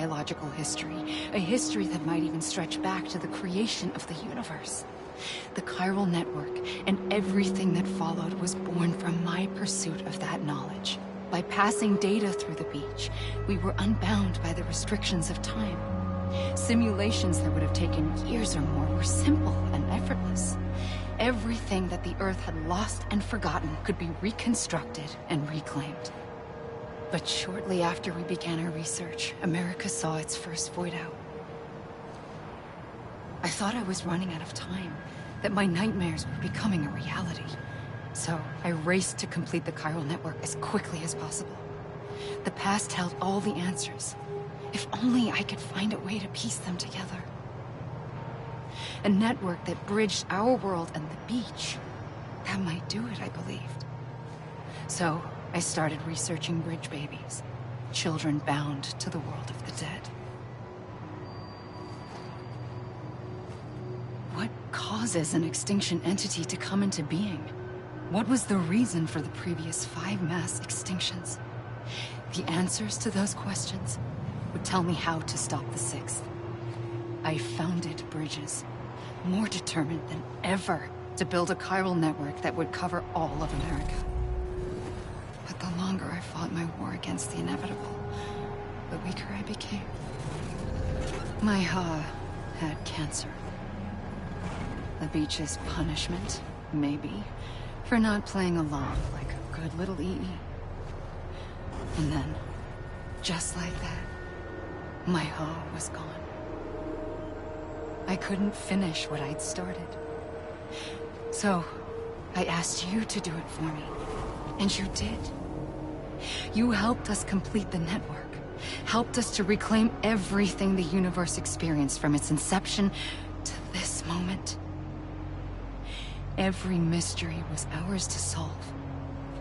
biological history, a history that might even stretch back to the creation of the universe. The chiral network and everything that followed was born from my pursuit of that knowledge. By passing data through the beach, we were unbound by the restrictions of time. Simulations that would have taken years or more were simple and effortless. Everything that the Earth had lost and forgotten could be reconstructed and reclaimed. But shortly after we began our research, America saw its first void out. I thought I was running out of time, that my nightmares were becoming a reality. So I raced to complete the chiral network as quickly as possible. The past held all the answers. If only I could find a way to piece them together. A network that bridged our world and the beach. That might do it, I believed. So I started researching bridge babies, children bound to the world of the dead. What causes an extinction entity to come into being? What was the reason for the previous 5 mass extinctions? The answers to those questions would tell me how to stop the 6th. I founded bridges, more determined than ever to build a chiral network that would cover all of America. But the longer I fought my war against the inevitable, the weaker I became. My Ha had cancer. The beach's punishment, maybe, for not playing along like a good little EE. And then, just like that, my Ha was gone. I couldn't finish what I'd started. So, I asked you to do it for me. And you did. You helped us complete the network. Helped us to reclaim everything the universe experienced from its inception to this moment. Every mystery was ours to solve.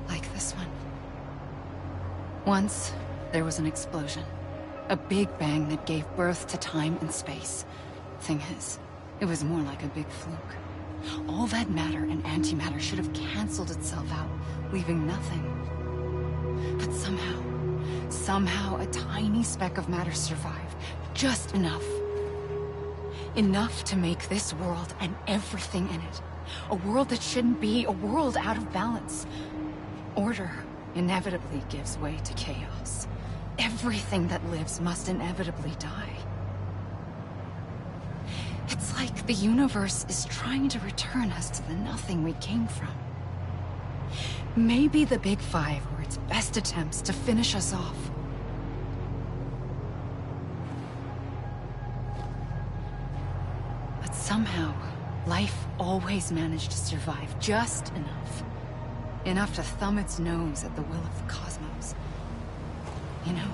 Like this one. Once, there was an explosion. A big bang that gave birth to time and space. Thing is, it was more like a big fluke. All that matter and antimatter should have canceled itself out, leaving nothing. But somehow a tiny speck of matter survived. Just enough. Enough to make this world and everything in it. A world that shouldn't be, a world out of balance. Order inevitably gives way to chaos. Everything that lives must inevitably die. It's like the universe is trying to return us to the nothing we came from. Maybe the Big Five were its best attempts to finish us off. But somehow, life always managed to survive just enough. Enough to thumb its nose at the will of the cosmos. You know,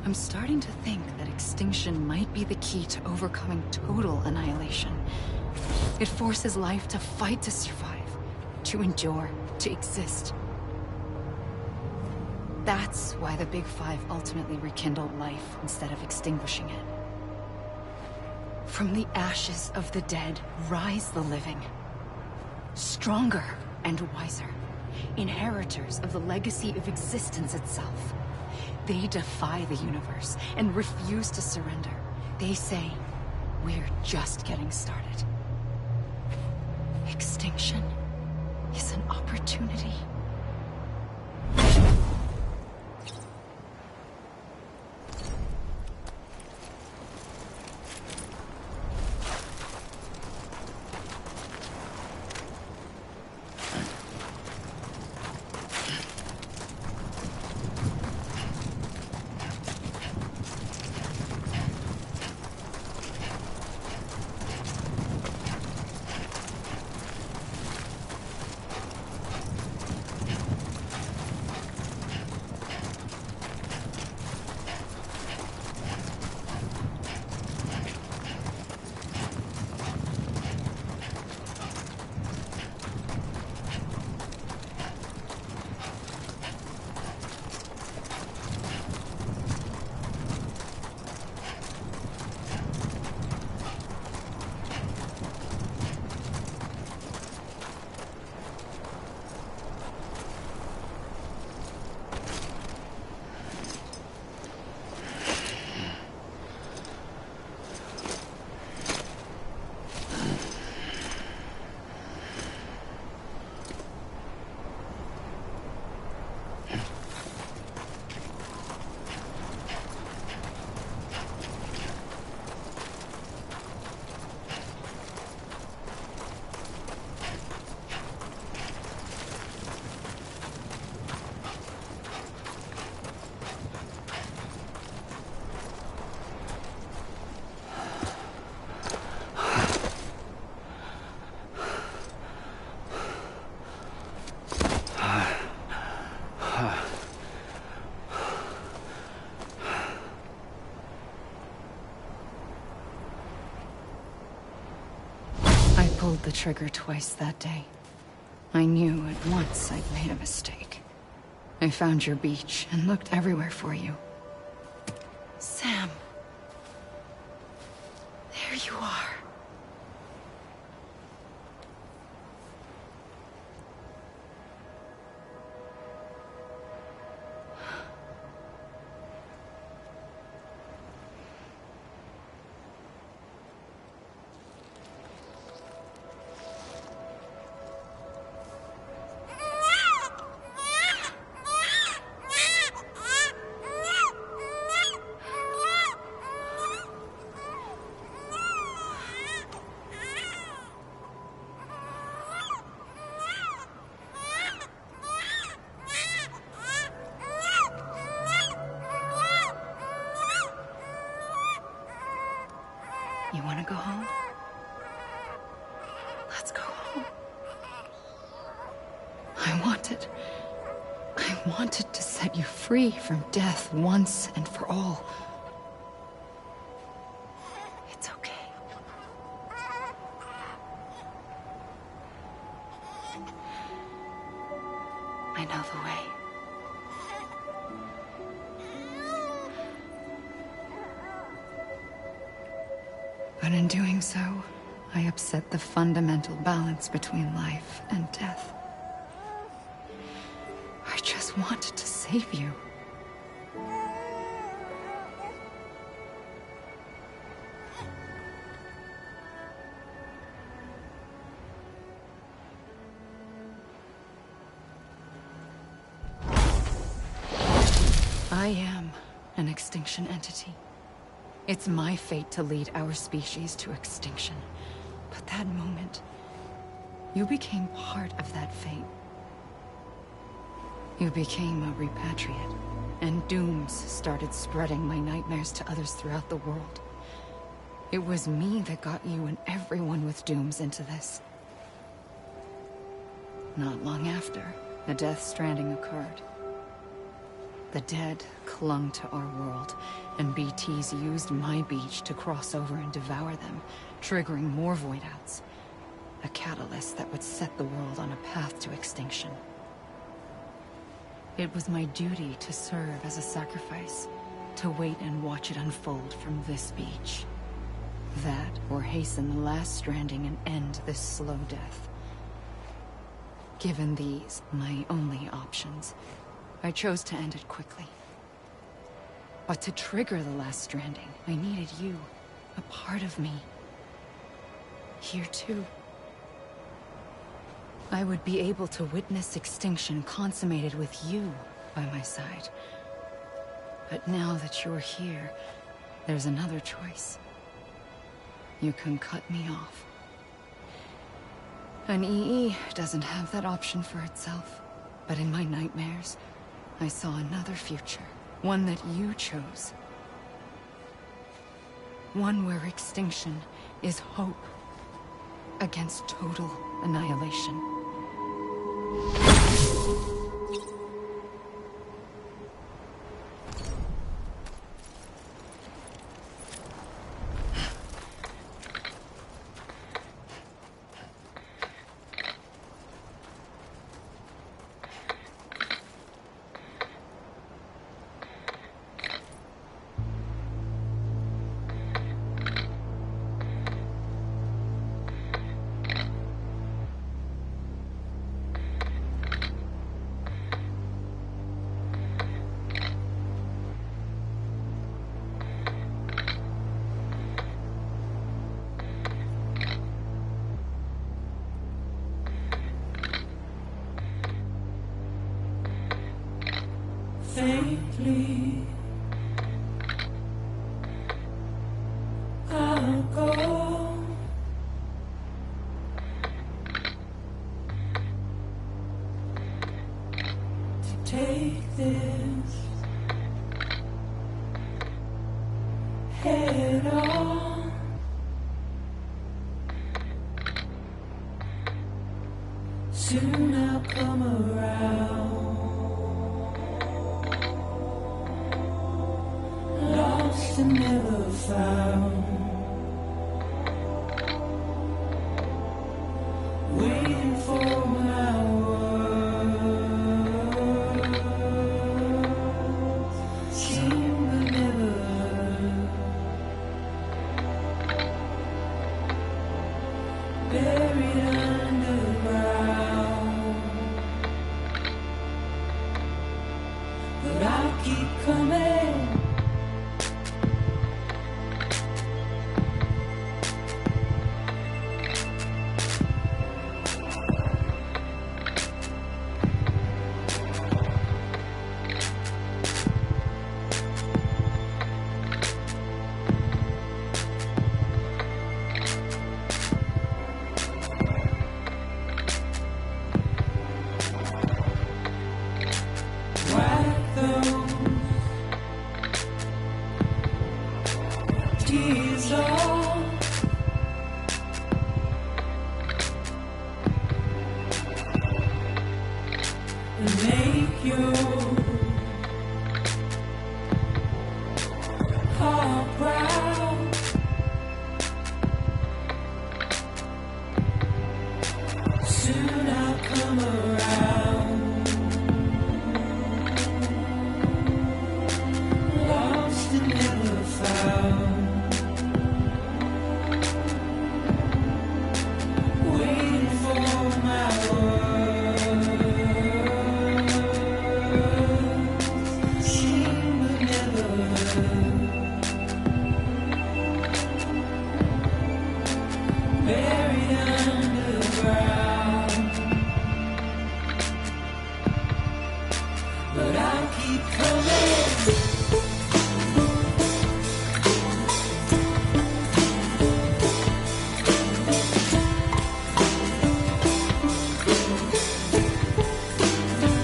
I'm starting to think that extinction might be the key to overcoming total annihilation. It forces life to fight to survive, to endure, to exist. That's why the Big Five ultimately rekindled life instead of extinguishing it. From the ashes of the dead rise the living. Stronger and wiser. Inheritors of the legacy of existence itself. They defy the universe and refuse to surrender. They say, we're just getting started. Extinction is an opportunity. pulled the trigger twice that day. I knew at once I'd made a mistake. I found your beach and looked everywhere for you. Sam. There you are. You want to go home? Let's go home. I wanted to set you free from death once and for all. It's okay. I know the way. But in doing so, I upset the fundamental balance between life and death. I just wanted to save you. I am an extinction entity. It's my fate to lead our species to extinction. But that moment, you became part of that fate. You became a repatriate, and dooms started spreading my nightmares to others throughout the world. It was me that got you and everyone with dooms into this. Not long after, the Death Stranding occurred. The dead clung to our world, and BTs used my beach to cross over and devour them, triggering more void-outs. A catalyst that would set the world on a path to extinction. It was my duty to serve as a sacrifice, to wait and watch it unfold from this beach. That, or hasten the last stranding and end this slow death. Given these, my only options, I chose to end it quickly. But to trigger the last stranding, I needed you, a part of me. Here too. I would be able to witness extinction consummated with you by my side. But now that you're here, there's another choice. You can cut me off. An EE doesn't have that option for itself. But in my nightmares, I saw another future. One that you chose. One where extinction is hope against total annihilation. Faintly, I'll go to take this head on. Soon I'll come around. Lost and never found. tears all and make your heart proud. Soon I'll come around, lost and never found, waiting for my words, seen but never heard, buried underground. But I'll keep coming.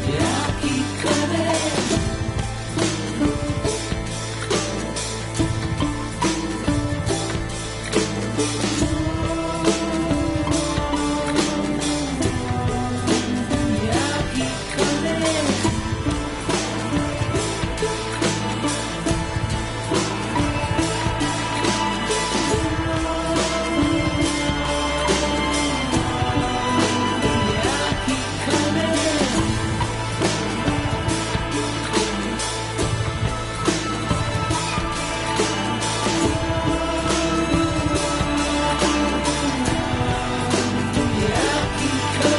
Yeah, I'll keep coming. Yeah, I'll keep coming.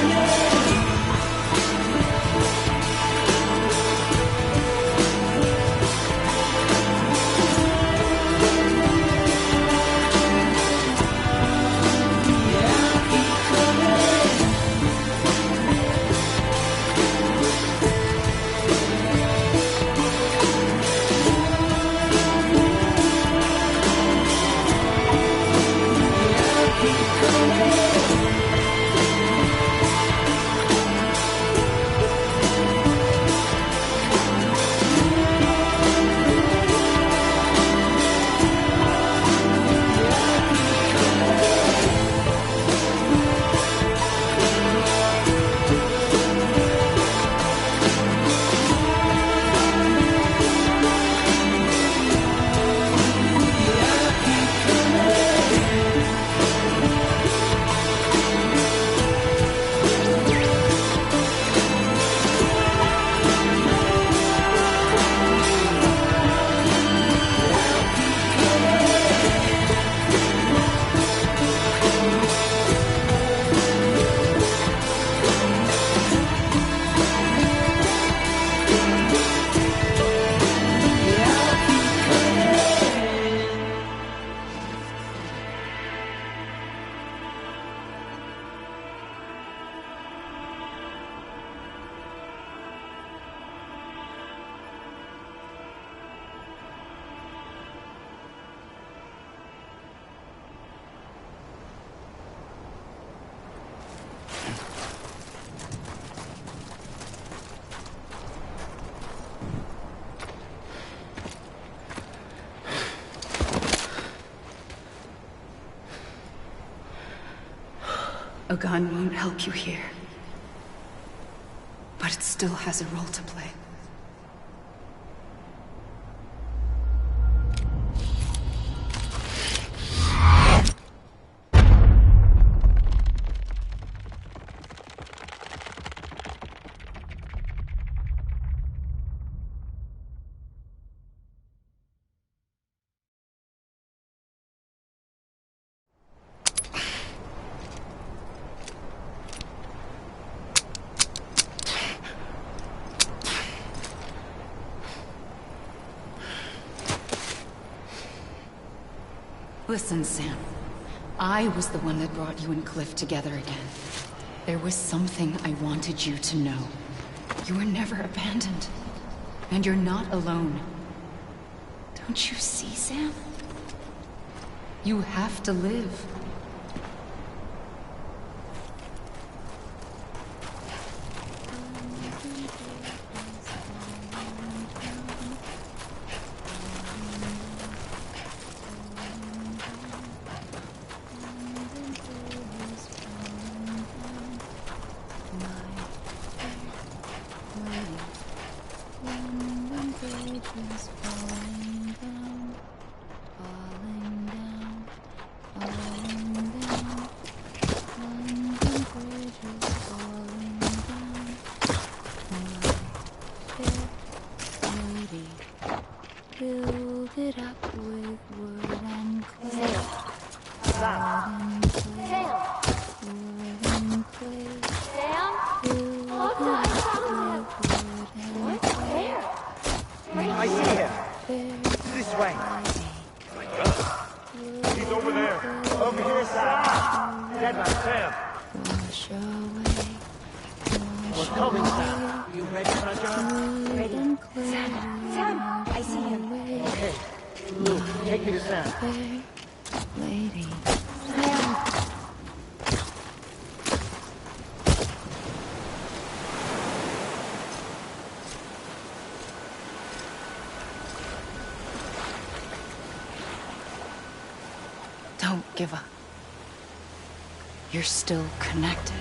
A gun won't help you here. But it still has a role to play. Listen, Sam. I was the one that brought you and Cliff together again. There was something I wanted you to know. You were never abandoned. And you're not alone. Don't you see, Sam? You have to live. with wood and clay. Sam. Wood and clay. Sam? Oh, no, I found him. What? Where? I see him. This way. He's over there. Over here, Sam. Dead man, Sam. Wash away. We're coming, Sam. You ready, my job? Ready. Sam, I see him. Okay. Luke, take me to Sam. Lady. Don't give up. You're still connected.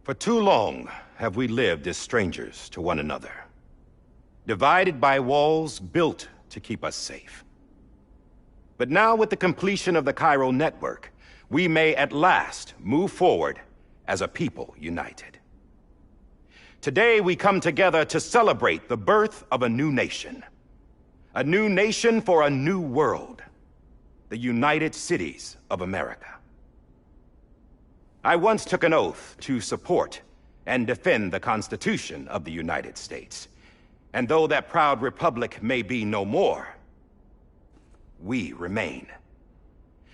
For too long have we lived as strangers to one another, divided by walls built to keep us safe. But now, with the completion of the Cairo network, we may at last move forward as a people united. Today, we come together to celebrate the birth of a new nation for a new world, the United Cities of America. I once took an oath to support and defend the Constitution of the United States. And though that proud republic may be no more, we remain.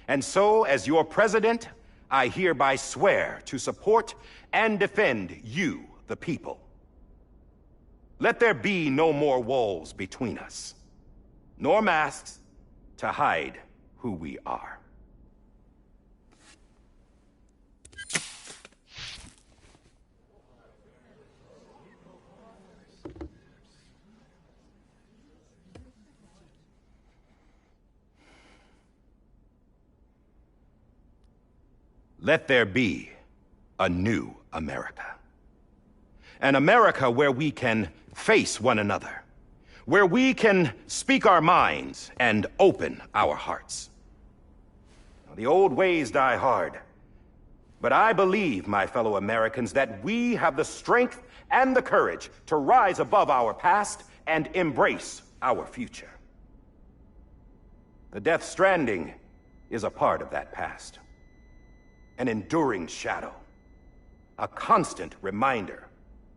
And so, as your president, I hereby swear to support and defend you, the people. Let there be no more walls between us, nor masks to hide who we are. Let there be a new America. An America where we can face one another, where we can speak our minds and open our hearts. The old ways die hard. But I believe, my fellow Americans, that we have the strength and the courage to rise above our past and embrace our future. The Death Stranding is a part of that past. An enduring shadow. A constant reminder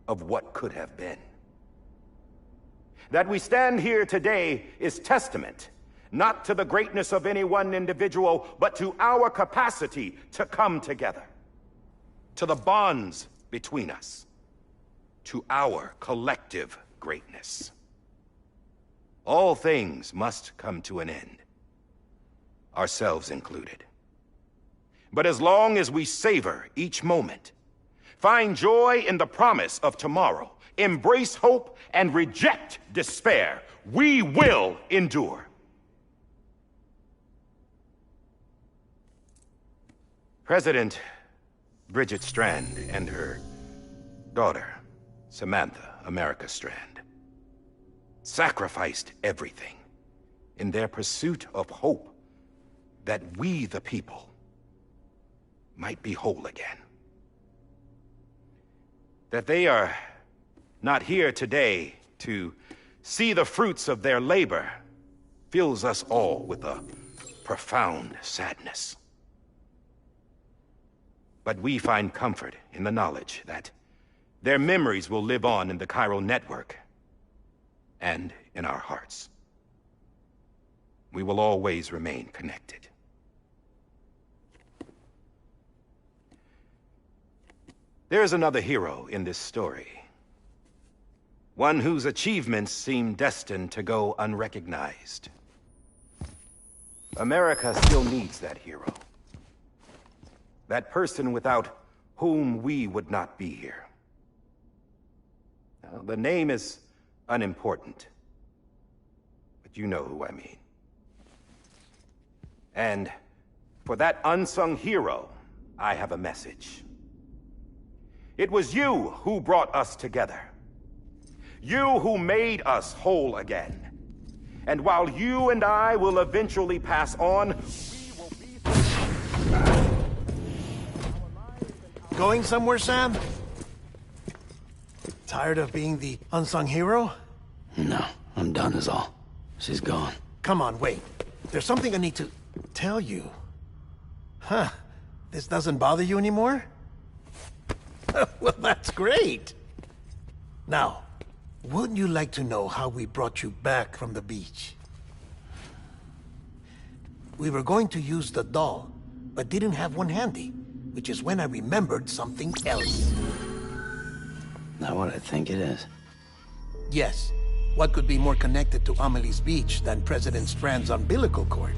of what could have been. That we stand here today is testament, not to the greatness of any one individual, but to our capacity to come together. To the bonds between us. To our collective greatness. All things must come to an end. Ourselves included. But as long as we savor each moment, find joy in the promise of tomorrow, embrace hope, and reject despair, we will endure. President Bridget Strand and her daughter, Samantha America Strand, sacrificed everything in their pursuit of hope that we, the people, might be whole again. That they are not here today to see the fruits of their labor fills us all with a profound sadness. But we find comfort in the knowledge that their memories will live on in the chiral network and in our hearts. We will always remain connected. There is another hero in this story. One whose achievements seem destined to go unrecognized. America still needs that hero. That person without whom we would not be here. Now, the name is unimportant, but you know who I mean. And for that unsung hero, I have a message. It was you who brought us together. You who made us whole again. And while you and I will eventually pass on, we will be... Going somewhere, Sam? Tired of being the unsung hero? No, I'm done is all. She's gone. Come on, wait. There's something I need to tell you. Huh. This doesn't bother you anymore? Well, that's great. Now, wouldn't you like to know how we brought you back from the beach? We were going to use the doll, but didn't have one handy, which is when I remembered something else. Not what I think it is. Yes. What could be more connected to Amelie's beach than President Strand's umbilical cord?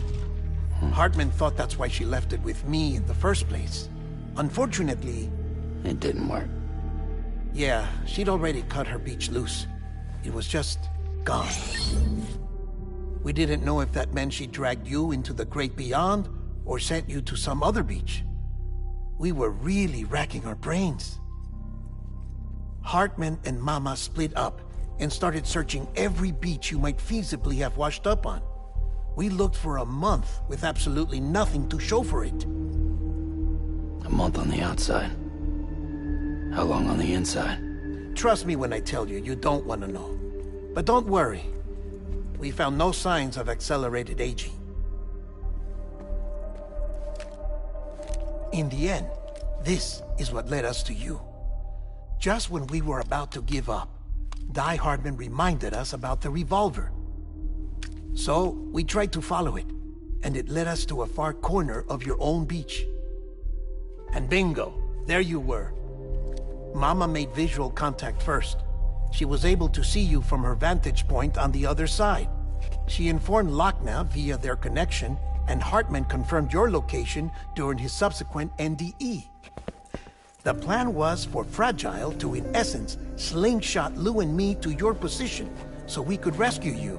Hartman thought that's why she left it with me in the first place. Unfortunately... It didn't work. Yeah, she'd already cut her beach loose. It was just gone. We didn't know if that meant she dragged you into the great beyond, or sent you to some other beach. We were really racking our brains. Hartman and Mama split up and started searching every beach you might feasibly have washed up on. We looked for a month with absolutely nothing to show for it. A month on the outside. How long on the inside? Trust me when I tell you, you don't want to know. But don't worry. We found no signs of accelerated aging. In the end, this is what led us to you. Just when we were about to give up, Die Hartman reminded us about the revolver. So, we tried to follow it, and it led us to a far corner of your own beach. And bingo, there you were. Mama made visual contact first. She was able to see you from her vantage point on the other side. She informed Lochna via their connection, and Hartman confirmed your location during his subsequent NDE. The plan was for Fragile to, in essence, slingshot Lou and me to your position so we could rescue you.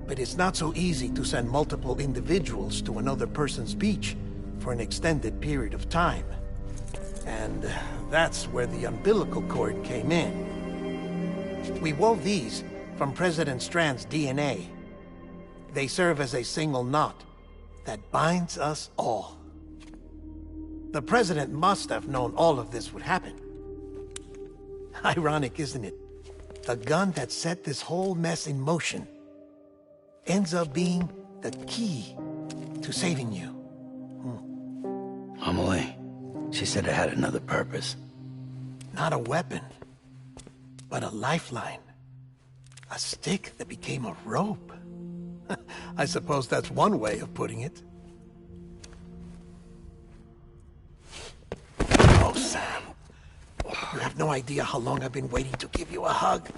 But it's not so easy to send multiple individuals to another person's beach for an extended period of time. And that's where the umbilical cord came in. We wove these from President Strand's DNA. They serve as a single knot, that binds us all. The president must have known all of this would happen. Ironic, isn't it? The gun that set this whole mess in motion ends up being the key to saving you. Amelie, she said it had another purpose. Not a weapon, but a lifeline. A stick that became a rope. I suppose that's one way of putting it. Oh, Sam. You have no idea how long I've been waiting to give you a hug.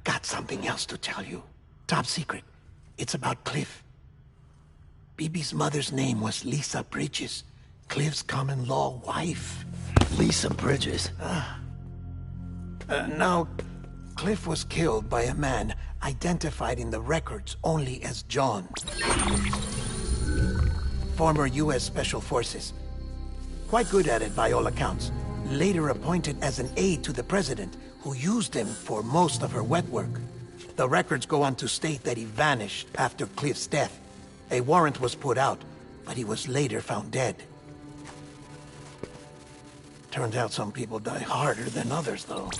Got something else to tell you. Top secret. It's about Cliff. Bibi's mother's name was Lisa Bridges, Cliff's common-law wife. Lisa Bridges? Now, Cliff was killed by a man identified in the records only as John. Former U.S. Special Forces. Quite good at it by all accounts. Later appointed as an aide to the president, who used him for most of her wet work. The records go on to state that he vanished after Cliff's death. A warrant was put out, but he was later found dead. Turns out some people die harder than others, though.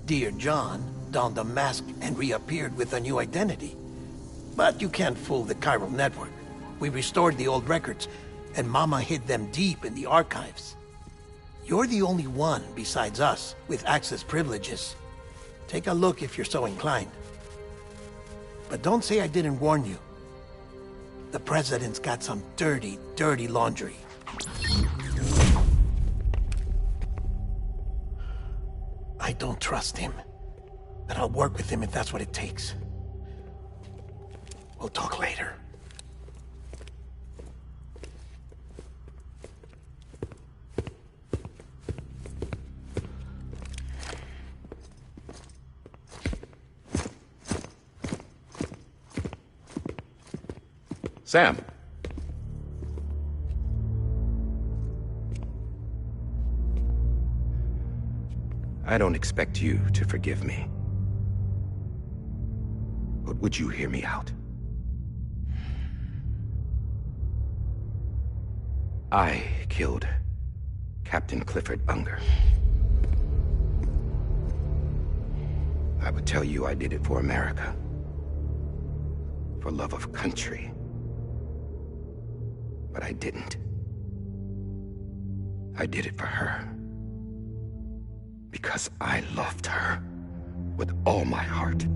Dear John donned a mask and reappeared with a new identity. But you can't fool the chiral network. We restored the old records, and Mama hid them deep in the archives. You're the only one besides us with access privileges. Take a look if you're so inclined. But don't say I didn't warn you. The president's got some dirty, dirty laundry. I don't trust him, but I'll work with him if that's what it takes. We'll talk later. Sam. I don't expect you to forgive me. But would you hear me out? I killed Captain Clifford Unger. I would tell you I did it for America. For love of country. But I didn't. I did it for her. Because I loved her with all my heart.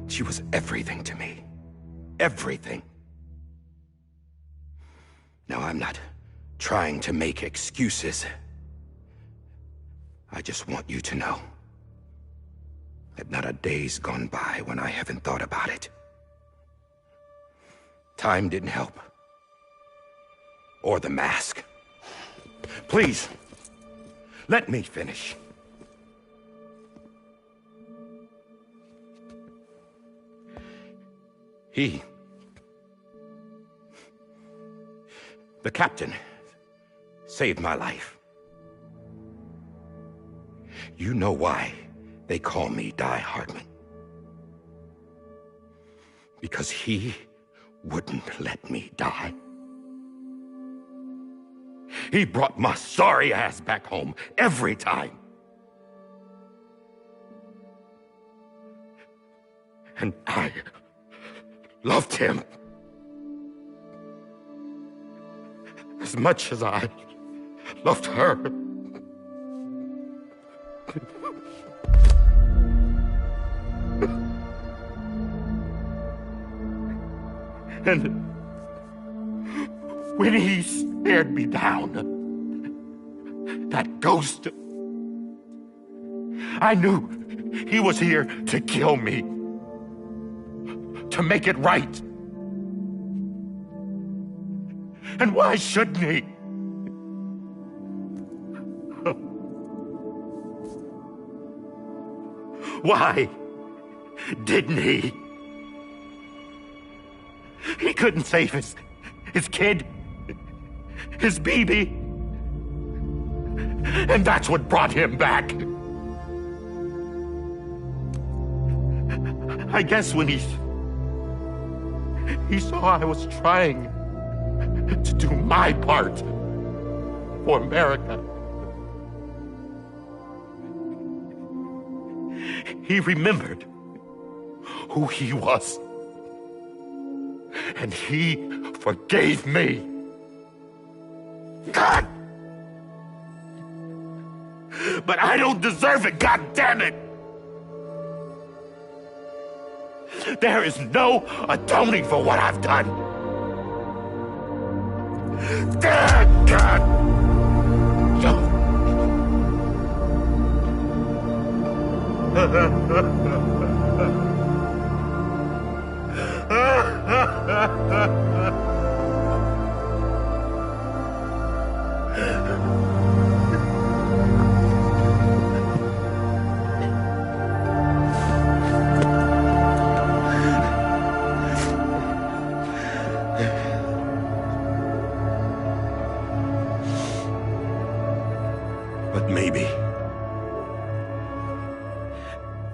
She was everything to me. Everything. Now, I'm not trying to make excuses. I just want you to know that not a day's gone by when I haven't thought about it. Time didn't help. Or the mask. Please, let me finish. The captain, saved my life. You know why they call me Die Hardman. Because he wouldn't let me die. He brought my sorry ass back home every time. And I loved him as much as I loved her. And when he stared me down, that ghost, I knew he was here to kill me, to make it right. And why shouldn't he? Why didn't he? He couldn't save his kid, his baby. And that's what brought him back. I guess when he He saw I was trying to do my part for America. He remembered who he was. And he forgave me. God! But I don't deserve it, God damn it! There is no atoning for what I've done. God! But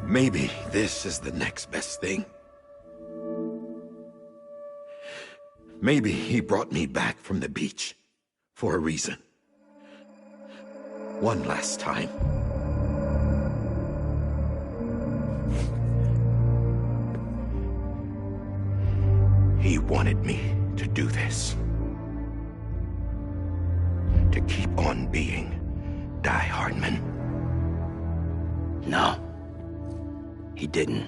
maybe this is the next best thing. Maybe he brought me back from the beach for a reason. One last time. He wanted me to do this. To keep on being Die Hardman. No. He didn't.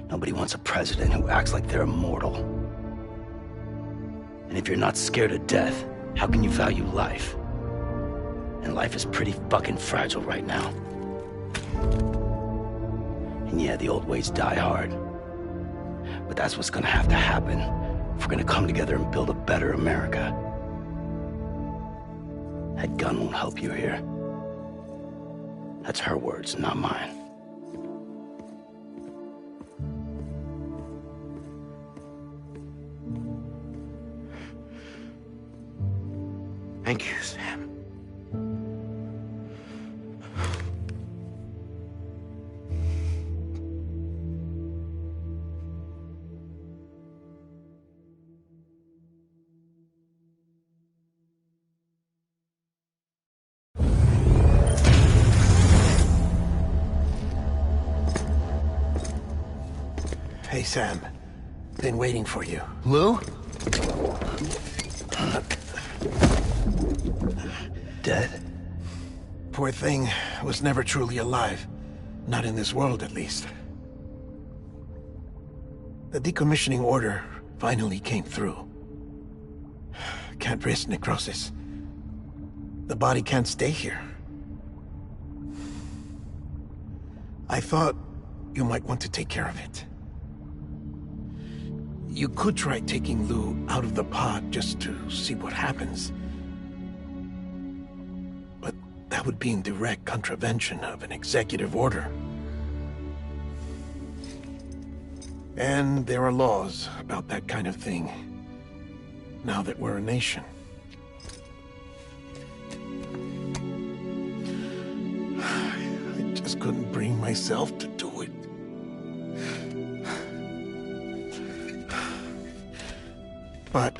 Nobody wants a president who acts like they're immortal. And if you're not scared of death, how can you value life? And life is pretty fucking fragile right now. And yeah, the old ways die hard. But that's what's gonna have to happen if we're gonna come together and build a better America. That gun won't help you here. That's her words, not mine. Thank you, Sam. Hey, Sam. Been waiting for you. Lou? Dead? Poor thing was never truly alive. Not in this world, at least. The decommissioning order finally came through. Can't risk necrosis. The body can't stay here. I thought you might want to take care of it. You could try taking Lou out of the pod just to see what happens. But that would be in direct contravention of an executive order. And there are laws about that kind of thing, now that we're a nation. I just couldn't bring myself to do it. But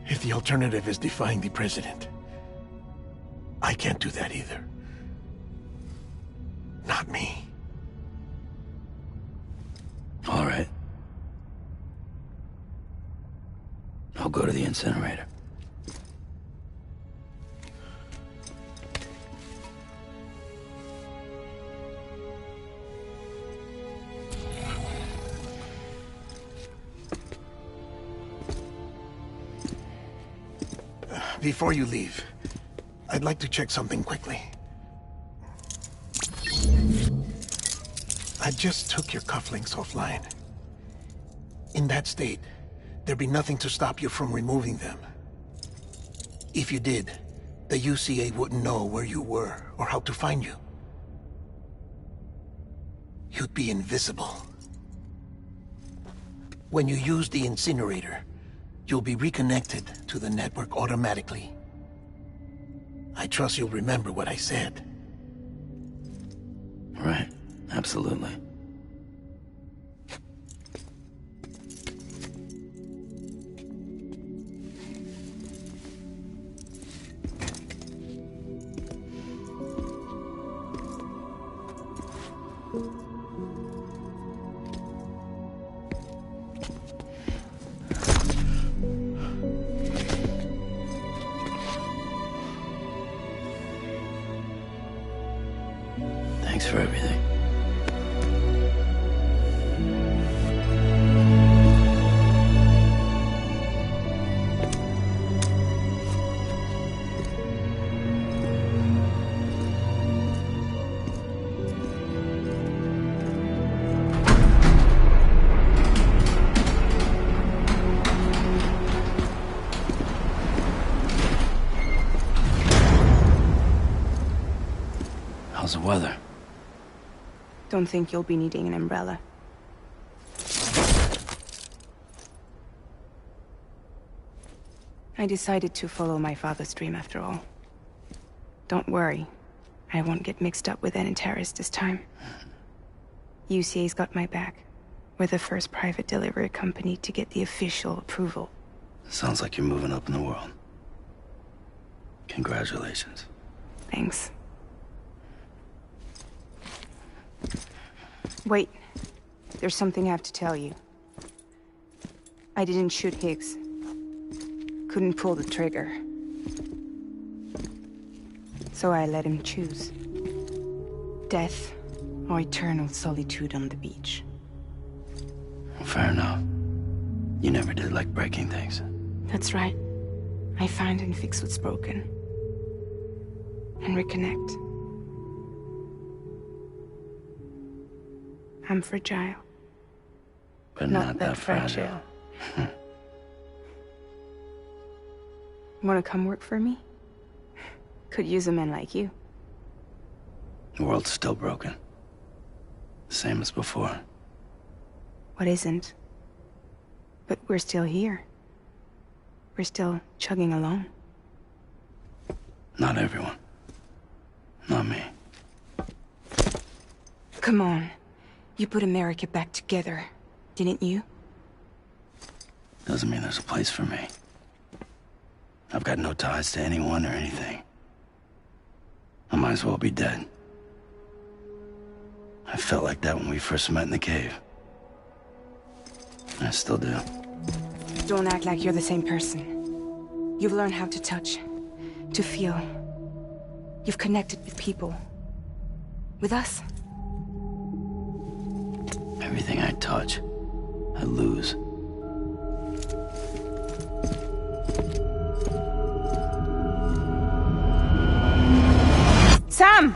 if the alternative is defying the president, I can't do that either. Not me. All right. I'll go to the incinerator. Before you leave, I'd like to check something quickly. I just took your cufflinks offline. In that state, there'd be nothing to stop you from removing them. If you did, the UCA wouldn't know where you were or how to find you. You'd be invisible. When you use the incinerator, you'll be reconnected to the network automatically. I trust you'll remember what I said. Right. Absolutely. Thanks for everything. How's the weather? Don't think you'll be needing an umbrella. I decided to follow my father's dream after all. Don't worry. I won't get mixed up with any terrorists this time. UCA's got my back. We're the first private delivery company to get the official approval. Sounds like you're moving up in the world. Congratulations. Thanks. Wait. There's something I have to tell you. I didn't shoot Higgs. Couldn't pull the trigger. So I let him choose. Death or eternal solitude on the beach. Fair enough. You never did like breaking things. That's right. I find and fix what's broken. And reconnect. I'm fragile. But not that fragile. Wanna come work for me? Could use a man like you. The world's still broken. Same as before. What isn't? But we're still here. We're still chugging along. Not everyone. Not me. Come on. You put America back together, didn't you? Doesn't mean there's a place for me. I've got no ties to anyone or anything. I might as well be dead. I felt like that when we first met in the cave. I still do. Don't act like you're the same person. You've learned how to touch, to feel. You've connected with people. With us. Everything I touch, I lose. Sam!